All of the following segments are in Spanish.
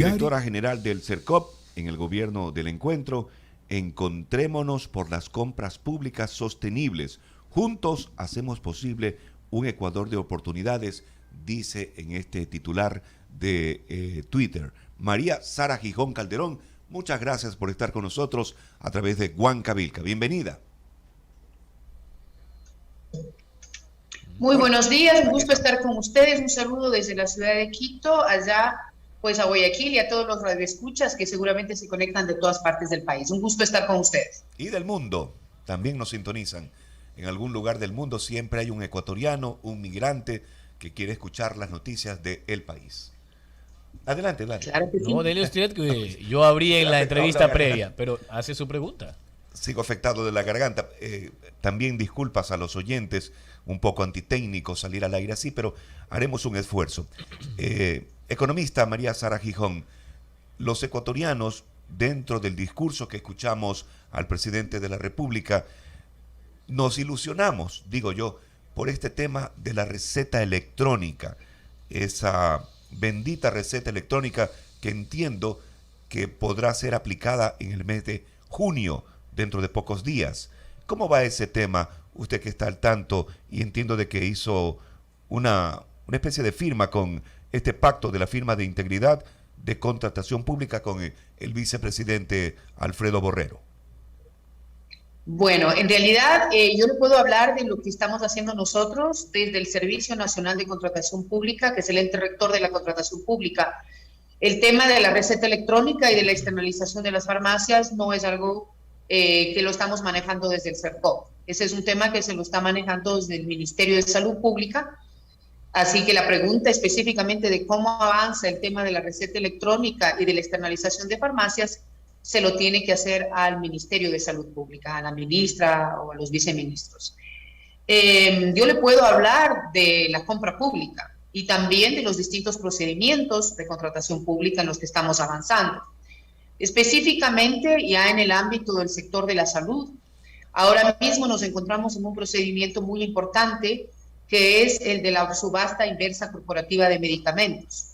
directora general del CERCOP en el gobierno del encuentro. Encontrémonos por las compras públicas sostenibles. Juntos hacemos posible un Ecuador de oportunidades, dice en este titular de Twitter. María Sara Gijón Calderón, muchas gracias por estar con nosotros a través de Huancavilca. Bienvenida. Muy buenos días, un gusto estar con ustedes. Un saludo desde la ciudad de Quito, allá pues a Guayaquil y a todos los radioescuchas que seguramente se conectan de todas partes del país. Un gusto estar con ustedes. Y del mundo, también nos sintonizan. En algún lugar del mundo siempre hay un ecuatoriano, un migrante que quiere escuchar las noticias del país. Adelante, adelante. Claro que sí. No, dele usted, que yo abrí en la entrevista previa, pero hace su pregunta. Sigo afectado de la garganta. También disculpas a los oyentes, un poco antitécnico salir al aire así, pero haremos un esfuerzo. Economista María Sara Gijón, los ecuatorianos, dentro del discurso que escuchamos al presidente de la República, nos ilusionamos, digo yo, por este tema de la receta electrónica, esa bendita receta electrónica que entiendo que podrá ser aplicada en el mes de junio, dentro de pocos días. ¿Cómo va ese tema? Usted que está al tanto y entiendo de que hizo una especie de firma con este pacto de la firma de integridad de contratación pública con el vicepresidente Alfredo Borrero. Bueno, en realidad yo le puedo hablar de lo que estamos haciendo nosotros desde el Servicio Nacional de Contratación Pública, que es el ente rector de la contratación pública. El tema de la receta electrónica y de la externalización de las farmacias no es algo que lo estamos manejando desde el CERCOP. Ese es un tema que se lo está manejando desde el Ministerio de Salud Pública. Así que la pregunta específicamente de cómo avanza el tema de la receta electrónica y de la externalización de farmacias se lo tiene que hacer al Ministerio de Salud Pública, a la ministra o a los viceministros. Yo le puedo hablar de la compra pública y también de los distintos procedimientos de contratación pública en los que estamos avanzando. Específicamente ya en el ámbito del sector de la salud, ahora mismo nos encontramos en un procedimiento muy importante que es el de la subasta inversa corporativa de medicamentos.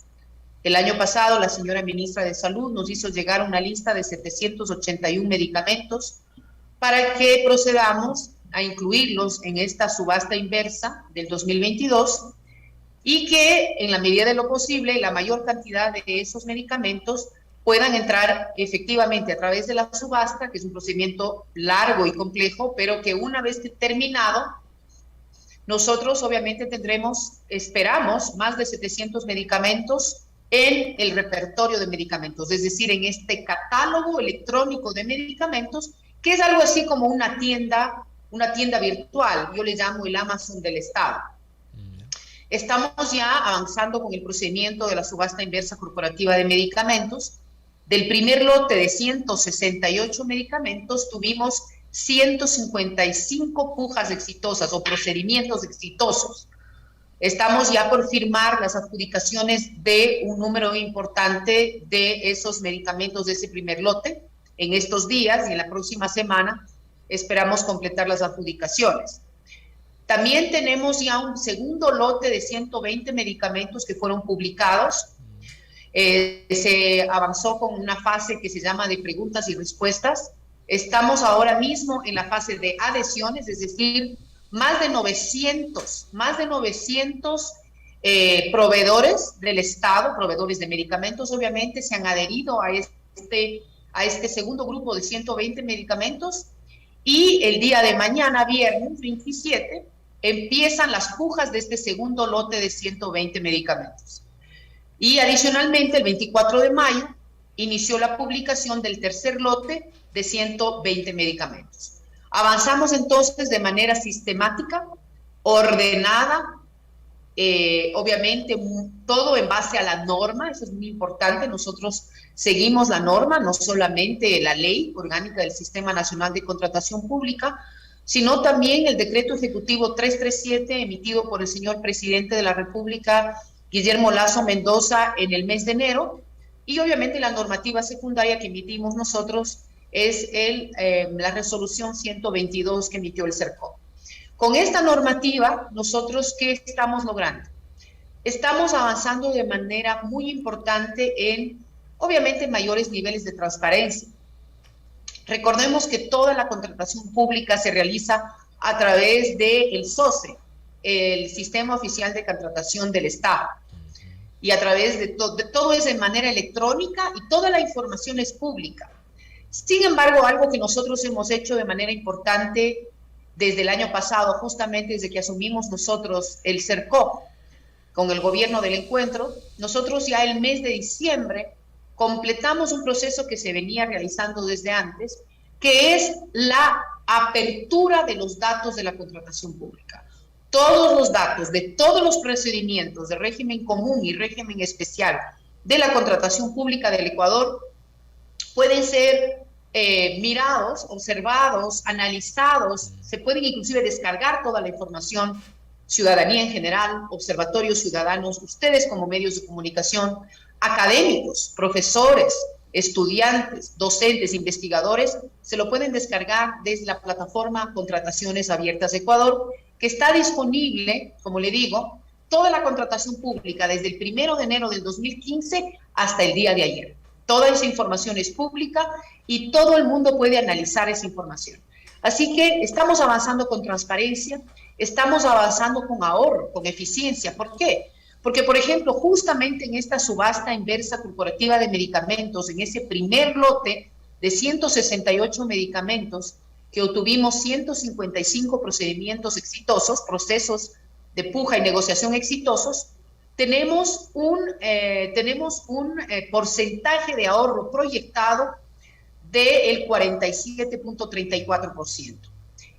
El año pasado la señora ministra de Salud nos hizo llegar una lista de 781 medicamentos para que procedamos a incluirlos en esta subasta inversa del 2022 y que en la medida de lo posible la mayor cantidad de esos medicamentos puedan entrar efectivamente a través de la subasta, que es un procedimiento largo y complejo, pero que una vez terminado, nosotros obviamente tendremos, esperamos, más de 700 medicamentos en el repertorio de medicamentos, es decir, en este catálogo electrónico de medicamentos, que es algo así como una tienda virtual, yo le llamo el Amazon del Estado. Estamos ya avanzando con el procedimiento de la subasta inversa corporativa de medicamentos. Del primer lote de 168 medicamentos tuvimos 155 pujas exitosas o procedimientos exitosos. Estamos ya por firmar las adjudicaciones de un número importante de esos medicamentos de ese primer lote. En estos días y en la próxima semana esperamos completar las adjudicaciones. También tenemos ya un segundo lote de 120 medicamentos que fueron publicados. Se avanzó con una fase que se llama de preguntas y respuestas. Estamos ahora mismo en la fase de adhesiones, es decir, más de 900 proveedores del Estado, proveedores de medicamentos, obviamente, se han adherido a este segundo grupo de 120 medicamentos y el día de mañana, viernes 27, empiezan las pujas de este segundo lote de 120 medicamentos. Y adicionalmente, el 24 de mayo, inició la publicación del tercer lote de 120 medicamentos. Avanzamos entonces de manera sistemática, ordenada, obviamente todo en base a la norma, eso es muy importante. Nosotros seguimos la norma, no solamente la ley orgánica del Sistema Nacional de Contratación Pública, sino también el decreto ejecutivo 337 emitido por el señor presidente de la República, Guillermo Lasso Mendoza, en el mes de enero, y obviamente la normativa secundaria que emitimos nosotros es la resolución 122 que emitió el CERCOP. Con esta normativa, nosotros, ¿qué estamos logrando? Estamos avanzando de manera muy importante en obviamente mayores niveles de transparencia. Recordemos que toda la contratación pública se realiza a través del SOCE, el Sistema Oficial de Contratación del Estado, y a través de todo es de manera electrónica y toda la información es pública. Sin embargo, algo que nosotros hemos hecho de manera importante desde el año pasado, justamente desde que asumimos nosotros el CERCOP con el gobierno del encuentro, nosotros ya el mes de diciembre completamos un proceso que se venía realizando desde antes, que es la apertura de los datos de la contratación pública. Todos los datos de todos los procedimientos de régimen común y régimen especial de la contratación pública del Ecuador pueden ser mirados, observados, analizados, se pueden inclusive descargar toda la información, ciudadanía en general, observatorios ciudadanos, ustedes como medios de comunicación, académicos, profesores, estudiantes, docentes, investigadores, se lo pueden descargar desde la plataforma Contrataciones Abiertas de Ecuador, que está disponible, como le digo, toda la contratación pública desde el 1 de enero del 2015 hasta el día de ayer. Toda esa información es pública y todo el mundo puede analizar esa información. Así que estamos avanzando con transparencia, estamos avanzando con ahorro, con eficiencia. ¿Por qué? Porque, por ejemplo, justamente en esta subasta inversa corporativa de medicamentos, en ese primer lote de 168 medicamentos, que obtuvimos 155 procedimientos exitosos, procesos de puja y negociación exitosos, tenemos un porcentaje de ahorro proyectado del 47.34%.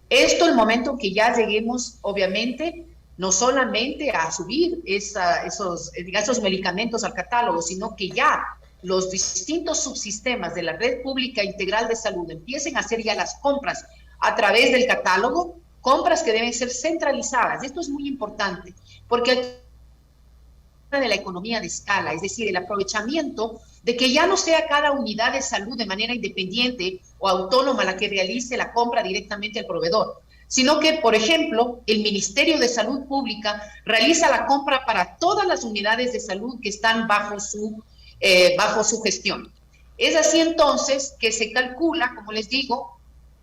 Esto el momento que ya lleguemos, obviamente, no solamente a subir esos medicamentos al catálogo, sino que ya los distintos subsistemas de la red pública integral de salud empiecen a hacer ya las compras a través del catálogo, compras que deben ser centralizadas. Esto es muy importante, porque de la economía de escala, es decir, el aprovechamiento de que ya no sea cada unidad de salud de manera independiente o autónoma la que realice la compra directamente al proveedor, sino que, por ejemplo, el Ministerio de Salud Pública realiza la compra para todas las unidades de salud que están bajo su gestión. Es así entonces que se calcula, como les digo,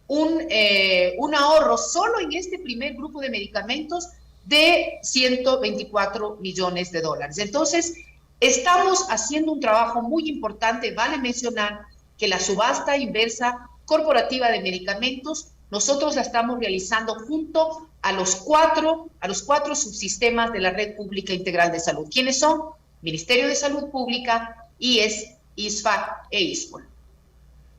un ahorro solo en este primer grupo de medicamentos de 124 millones de dólares. Entonces, estamos haciendo un trabajo muy importante. Vale mencionar que la subasta inversa corporativa de medicamentos, nosotros la estamos realizando junto a los cuatro subsistemas de la Red Pública Integral de Salud. ¿Quiénes son? Ministerio de Salud Pública, IES, ISFAC e ISPOL.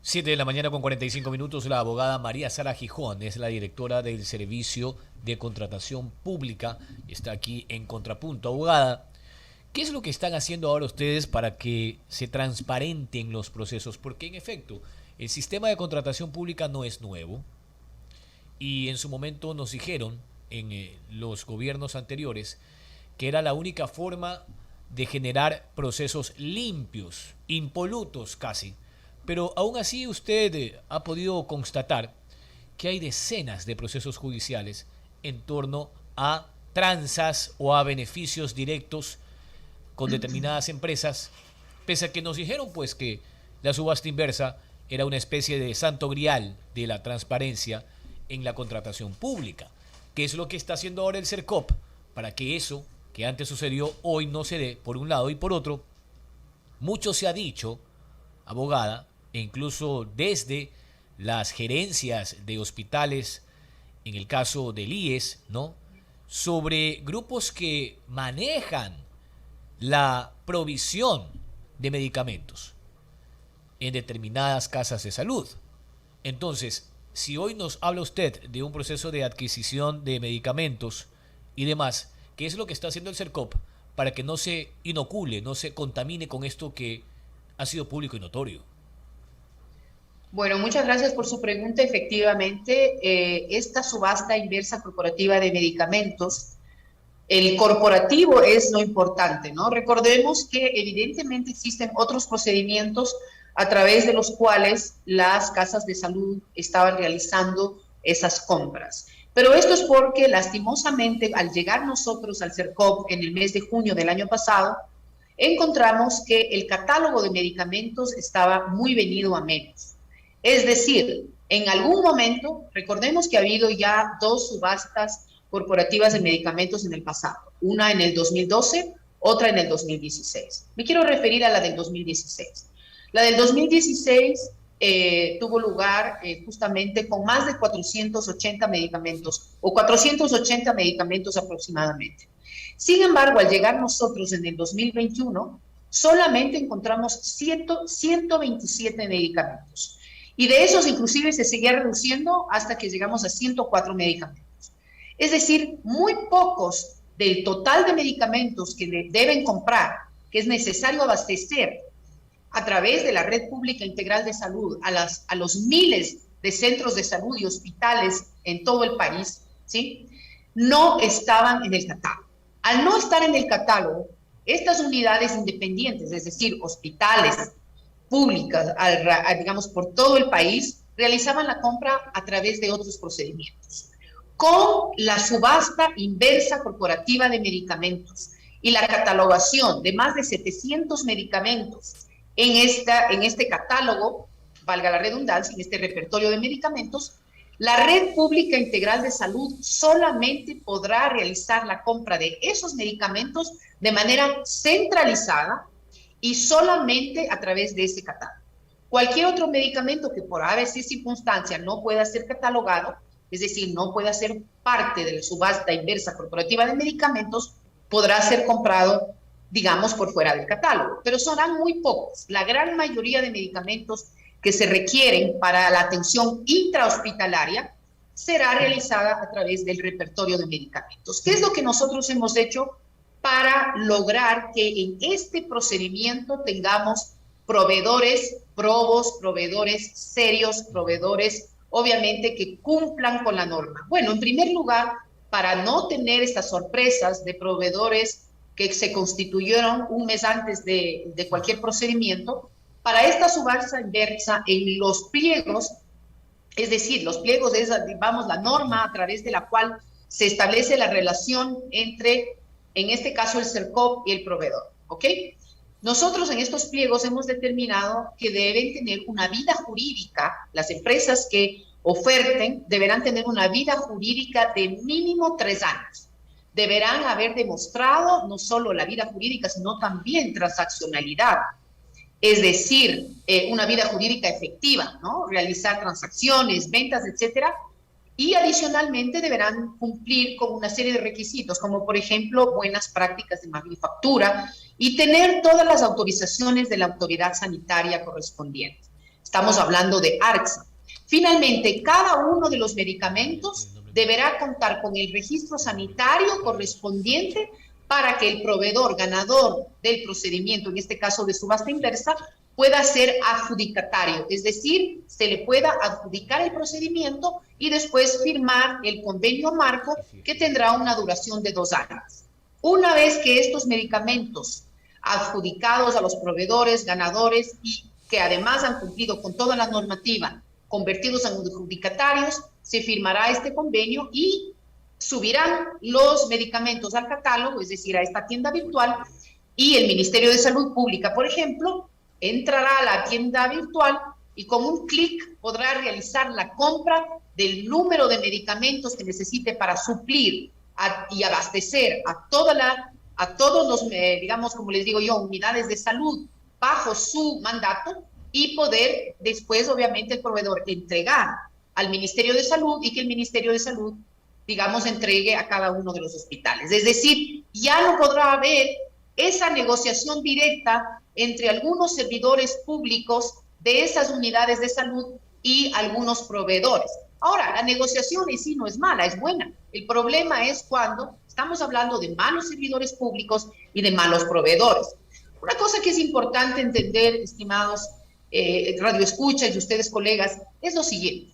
7 de la mañana con 45 minutos, la abogada María Sara Gijón es la directora del Servicio de Contratación Pública, está aquí en Contrapunto. Abogada, ¿qué es lo que están haciendo ahora ustedes para que se transparenten los procesos? Porque en efecto, el sistema de contratación pública no es nuevo y en su momento nos dijeron en los gobiernos anteriores que era la única forma de generar procesos limpios, impolutos casi. Pero aún así usted ha podido constatar que hay decenas de procesos judiciales en torno a tranzas o a beneficios directos con determinadas empresas, pese a que nos dijeron pues que la subasta inversa era una especie de santo grial de la transparencia en la contratación pública. ¿Qué es lo que está haciendo ahora el CERCOP para que eso que antes sucedió hoy no se dé, por un lado, y por otro? Mucho se ha dicho, abogada, e incluso desde las gerencias de hospitales, en el caso del IES, ¿no?, sobre grupos que manejan la provisión de medicamentos en determinadas casas de salud. Entonces, si hoy nos habla usted de un proceso de adquisición de medicamentos y demás, ¿qué es lo que está haciendo el CERCOP para que no se inocule, no se contamine con esto que ha sido público y notorio? Bueno, muchas gracias por su pregunta. Efectivamente, esta subasta inversa corporativa de medicamentos, el corporativo es lo importante, ¿no? Recordemos que evidentemente existen otros procedimientos a través de los cuales las casas de salud estaban realizando esas compras. Pero esto es porque, lastimosamente, al llegar nosotros al CERCOP en el mes de junio del año pasado, encontramos que el catálogo de medicamentos estaba muy venido a menos. Es decir, en algún momento, recordemos que ha habido ya 2 subastas corporativas de medicamentos en el pasado, una en el 2012, otra en el 2016. Me quiero referir a la del 2016. La del 2016 tuvo lugar justamente con más de 480 medicamentos, o 480 medicamentos aproximadamente. Sin embargo, al llegar nosotros en el 2021, solamente encontramos 127 medicamentos. Y de esos inclusive se seguía reduciendo hasta que llegamos a 104 medicamentos. Es decir, muy pocos del total de medicamentos que deben comprar, que es necesario abastecer a través de la red pública integral de salud a los miles de centros de salud y hospitales en todo el país, ¿sí?, no estaban en el catálogo. Al no estar en el catálogo, estas unidades independientes, es decir, hospitales públicas, digamos, por todo el país, realizaban la compra a través de otros procedimientos. Con la subasta inversa corporativa de medicamentos y la catalogación de más de 700 medicamentos en este catálogo, valga la redundancia, en este repertorio de medicamentos, la red pública integral de salud solamente podrá realizar la compra de esos medicamentos de manera centralizada y solamente a través de ese catálogo. Cualquier otro medicamento que por ABC circunstancia no pueda ser catalogado, es decir, no pueda ser parte de la subasta inversa corporativa de medicamentos, podrá ser comprado, digamos, por fuera del catálogo. Pero serán muy pocos. La gran mayoría de medicamentos que se requieren para la atención intrahospitalaria será realizada a través del repertorio de medicamentos. ¿Qué es lo que nosotros hemos hecho para lograr que en este procedimiento tengamos proveedores probos, proveedores serios, proveedores obviamente que cumplan con la norma? Bueno, en primer lugar, para no tener estas sorpresas de proveedores que se constituyeron un mes antes de cualquier procedimiento, para esta subasta inversa en los pliegos, es decir, los pliegos es, vamos, la norma a través de la cual se establece la relación entre, en este caso, el CERCOP y el proveedor, ¿ok? Nosotros en estos pliegos hemos determinado que deben tener una vida jurídica, las empresas que oferten deberán tener una vida jurídica de mínimo 3 años. Deberán haber demostrado no solo la vida jurídica, sino también transaccionalidad. Es decir, una vida jurídica efectiva, ¿no? Realizar transacciones, ventas, etcétera. Y adicionalmente deberán cumplir con una serie de requisitos, como por ejemplo, buenas prácticas de manufactura y tener todas las autorizaciones de la autoridad sanitaria correspondiente. Estamos hablando de ARCSA. Finalmente, cada uno de los medicamentos deberá contar con el registro sanitario correspondiente para que el proveedor ganador del procedimiento, en este caso de subasta inversa, pueda ser adjudicatario, es decir, se le pueda adjudicar el procedimiento y después firmar el convenio marco que tendrá una duración de 2 años. Una vez que estos medicamentos adjudicados a los proveedores ganadores y que además han cumplido con toda la normativa, convertidos en adjudicatarios, se firmará este convenio y subirán los medicamentos al catálogo, es decir, a esta tienda virtual, y el Ministerio de Salud Pública, por ejemplo, entrará a la tienda virtual y con un clic podrá realizar la compra del número de medicamentos que necesite para suplir y abastecer a todos los, digamos, como les digo yo, unidades de salud bajo su mandato y poder después, obviamente, el proveedor entregar al Ministerio de Salud y que el Ministerio de Salud, digamos, entregue a cada uno de los hospitales. Es decir, ya no podrá haber esa negociación directa entre algunos servidores públicos de esas unidades de salud y algunos proveedores. Ahora, la negociación en sí no es mala, es buena. El problema es cuando estamos hablando de malos servidores públicos y de malos proveedores. Una cosa que es importante entender, estimados radioescuchas y ustedes colegas, es lo siguiente.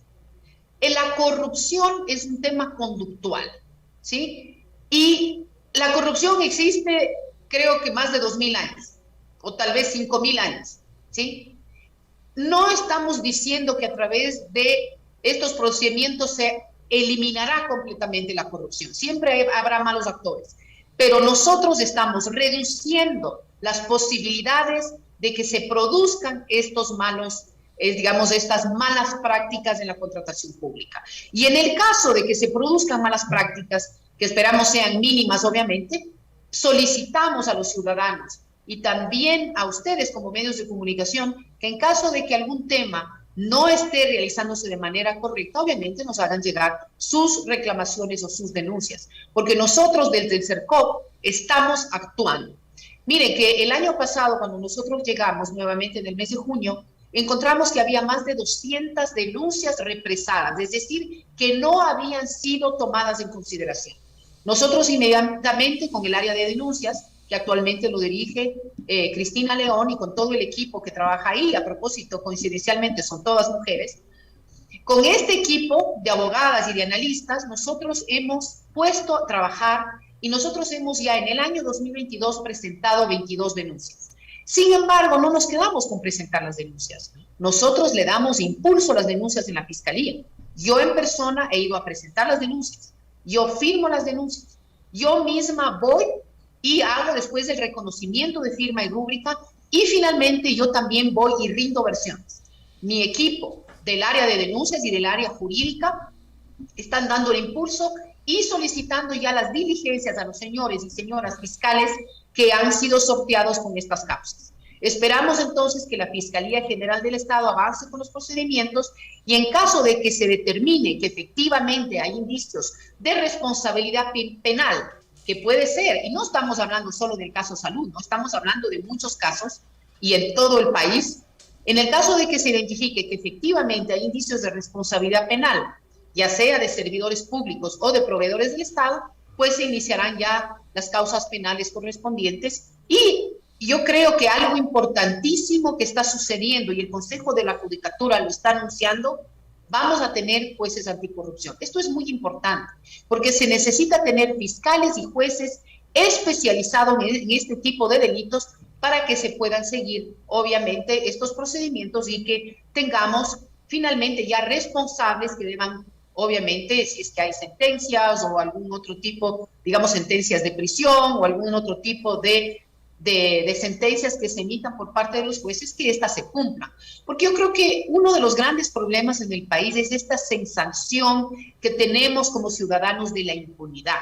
La corrupción es un tema conductual, ¿sí? Y la corrupción existe, creo que más de 2000 años, o tal vez 5000 años, ¿sí? No estamos diciendo que a través de estos procedimientos se eliminará completamente la corrupción. Siempre habrá malos actores. pero nosotros estamos reduciendo las posibilidades de que se produzcan estos malos, digamos, estas malas prácticas en la contratación pública. Y en el caso de que se produzcan malas prácticas, que esperamos sean mínimas, obviamente, solicitamos a los ciudadanos y también a ustedes como medios de comunicación que en caso de que algún tema no esté realizándose de manera correcta, obviamente nos hagan llegar sus reclamaciones o sus denuncias, porque nosotros desde el CERCOP estamos actuando. Miren que el año pasado, cuando nosotros llegamos nuevamente en el mes de junio, encontramos que había más de 200 denuncias represadas, es decir, que no habían sido tomadas en consideración. Nosotros inmediatamente con el área de denuncias, que actualmente lo dirige Cristina León y con todo el equipo que trabaja ahí, a propósito, coincidencialmente son todas mujeres, con este equipo de abogadas y de analistas, nosotros hemos puesto a trabajar y nosotros hemos ya en el año 2022 presentado 22 denuncias. Sin embargo, no nos quedamos con presentar las denuncias. Nosotros le damos impulso a las denuncias en la Fiscalía. Yo en persona he ido a presentar las denuncias. Yo firmo las denuncias. Yo misma voy y hago después el reconocimiento de firma y rúbrica y finalmente yo también voy y rindo versiones. Mi equipo del área de denuncias y del área jurídica están dando el impulso y solicitando ya las diligencias a los señores y señoras fiscales que han sido sorteados con estas causas. Esperamos entonces que la Fiscalía General del Estado avance con los procedimientos y en caso de que se determine que efectivamente hay indicios de responsabilidad penal, que puede ser, y no estamos hablando solo del caso salud, no estamos hablando de muchos casos y en todo el país, en el caso de que se identifique que efectivamente hay indicios de responsabilidad penal, ya sea de servidores públicos o de proveedores del Estado, pues se iniciarán ya las causas penales correspondientes. Y yo creo que algo importantísimo que está sucediendo, y el Consejo de la Judicatura lo está anunciando, vamos a tener jueces anticorrupción. Esto es muy importante, porque se necesita tener fiscales y jueces especializados en este tipo de delitos para que se puedan seguir, obviamente, estos procedimientos y que tengamos finalmente ya responsables que deban, obviamente, si es que hay sentencias o algún otro tipo, digamos, sentencias de prisión o algún otro tipo de sentencias que se emitan por parte de los jueces, que éstas se cumplan. Porque yo creo que uno de los grandes problemas en el país es esta sensación que tenemos como ciudadanos de la impunidad.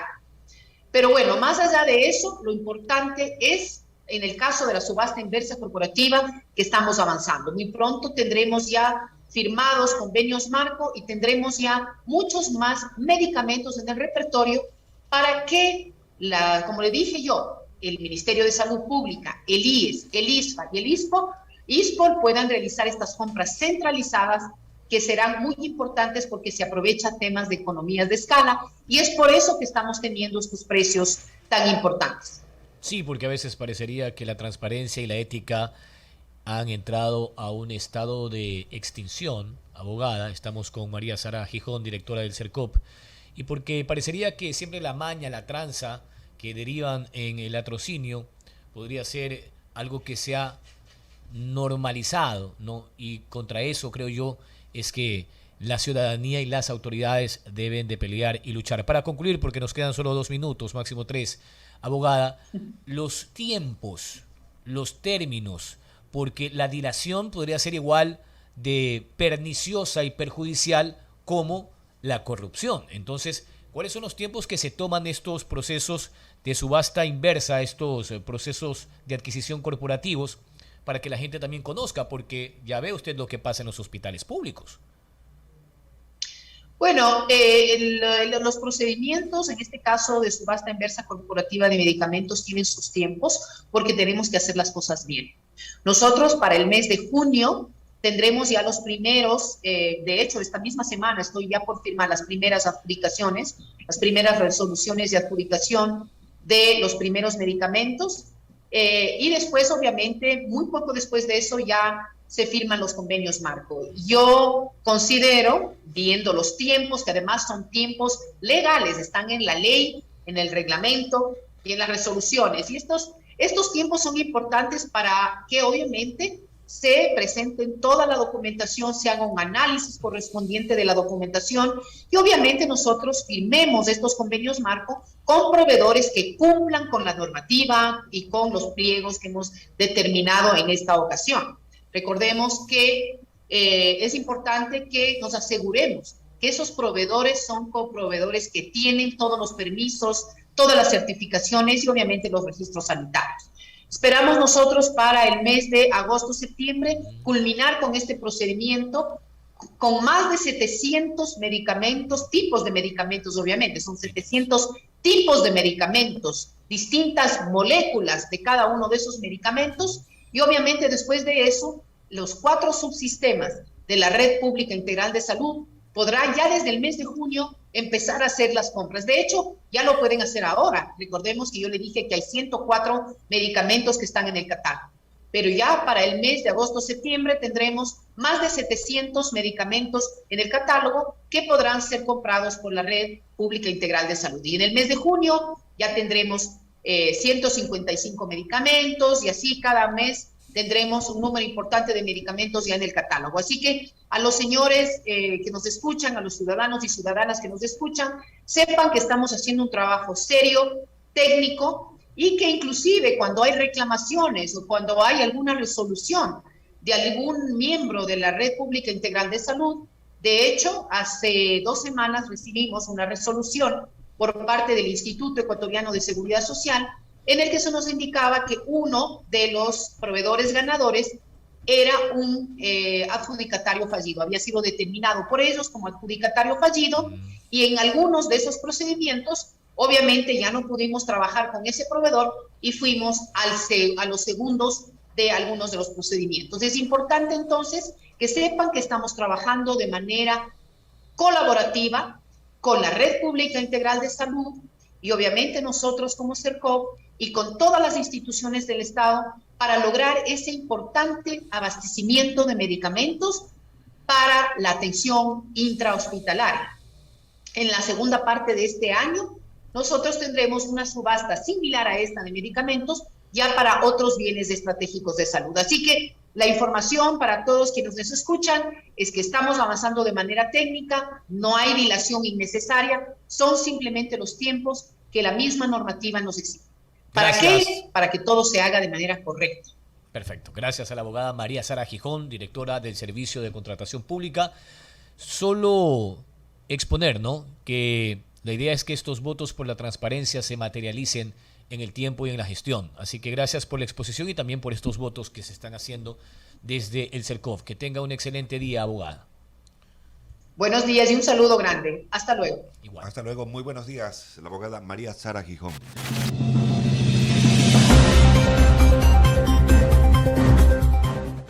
Pero bueno, más allá de eso, lo importante es, en el caso de la subasta inversa corporativa, que estamos avanzando. Muy pronto tendremos ya firmados convenios marco y tendremos ya muchos más medicamentos en el repertorio para que, como le dije yo, el Ministerio de Salud Pública, el IES, el ISFA y el ISPOL puedan realizar estas compras centralizadas que serán muy importantes porque se aprovecha temas de economías de escala y es por eso que estamos teniendo estos precios tan importantes. Sí, porque a veces parecería que la transparencia y la ética han entrado a un estado de extinción. Abogada, estamos con María Sara Gijón, directora del CERCOP, y porque parecería que siempre la maña, la tranza que derivan en el latrocinio podría ser algo que se ha normalizado, ¿no? Y contra eso creo yo es que la ciudadanía y las autoridades deben de pelear y luchar. Para concluir, porque nos quedan solo 2 minutos, máximo 3, abogada, los tiempos, los términos, porque la dilación podría ser igual de perniciosa y perjudicial como la corrupción. Entonces, ¿cuáles son los tiempos que se toman estos procesos de subasta inversa, estos procesos de adquisición corporativos, para que la gente también conozca? Porque ya ve usted lo que pasa en los hospitales públicos. Bueno, los procedimientos, en este caso de subasta inversa corporativa de medicamentos, tienen sus tiempos porque tenemos que hacer las cosas bien. Nosotros para el mes de junio tendremos ya los primeros, de hecho esta misma semana estoy ya por firmar las primeras adjudicaciones, las primeras resoluciones de adjudicación de los primeros medicamentos y después obviamente muy poco después de eso ya se firman los convenios marco. Yo considero, viendo los tiempos, que además son tiempos legales, están en la ley, en el reglamento y en las resoluciones. Y estos tiempos son importantes para que obviamente se presenten toda la documentación, se haga un análisis correspondiente de la documentación y obviamente nosotros firmemos estos convenios marco con proveedores que cumplan con la normativa y con los pliegos que hemos determinado en esta ocasión. Recordemos que es importante que nos aseguremos que esos proveedores son coproveedores que tienen todos los permisos, todas las certificaciones y obviamente los registros sanitarios. Esperamos nosotros para el mes de agosto-septiembre culminar con este procedimiento con más de 700 medicamentos, tipos de medicamentos obviamente, son 700 tipos de medicamentos, distintas moléculas de cada uno de esos medicamentos y obviamente después de eso los 4 subsistemas de la Red Pública Integral de Salud podrán ya desde el mes de junio empezar a hacer las compras. De hecho, ya lo pueden hacer ahora. Recordemos que yo le dije que hay 104 medicamentos que están en el catálogo. Pero ya para el mes de agosto-septiembre tendremos más de 700 medicamentos en el catálogo que podrán ser comprados por la Red Pública Integral de Salud. Y en el mes de junio ya tendremos 155 medicamentos y así cada mes tendremos un número importante de medicamentos ya en el catálogo. Así que a los señores que nos escuchan, a los ciudadanos y ciudadanas que nos escuchan, sepan que estamos haciendo un trabajo serio, técnico, y que inclusive cuando hay reclamaciones o cuando hay alguna resolución de algún miembro de la Red Pública Integral de Salud, de hecho, hace 2 semanas recibimos una resolución por parte del Instituto Ecuatoriano de Seguridad Social en el que se nos indicaba que uno de los proveedores ganadores era un adjudicatario fallido, había sido determinado por ellos como adjudicatario fallido y en algunos de esos procedimientos obviamente ya no pudimos trabajar con ese proveedor y fuimos a los segundos de algunos de los procedimientos. Es importante entonces que sepan que estamos trabajando de manera colaborativa con la Red Pública Integral de Salud y obviamente nosotros como CERCOP y con todas las instituciones del Estado para lograr ese importante abastecimiento de medicamentos para la atención intrahospitalaria. En la segunda parte de este año, nosotros tendremos una subasta similar a esta de medicamentos ya para otros bienes estratégicos de salud. Así que la información para todos quienes nos escuchan es que estamos avanzando de manera técnica, no hay dilación innecesaria, son simplemente los tiempos que la misma normativa nos exige. ¿Para qué? Para que todo se haga de manera correcta. Perfecto. Gracias a la abogada María Sara Gijón, directora del Servicio de Contratación Pública. Solo exponer, ¿no?, que la idea es que estos votos por la transparencia se materialicen en el tiempo y en la gestión. Así que gracias por la exposición y también por estos votos que se están haciendo desde el CERCOF. Que tenga un excelente día, abogada. Buenos días y un saludo grande. Hasta luego. Igual. Hasta luego. Muy buenos días, la abogada María Sara Gijón.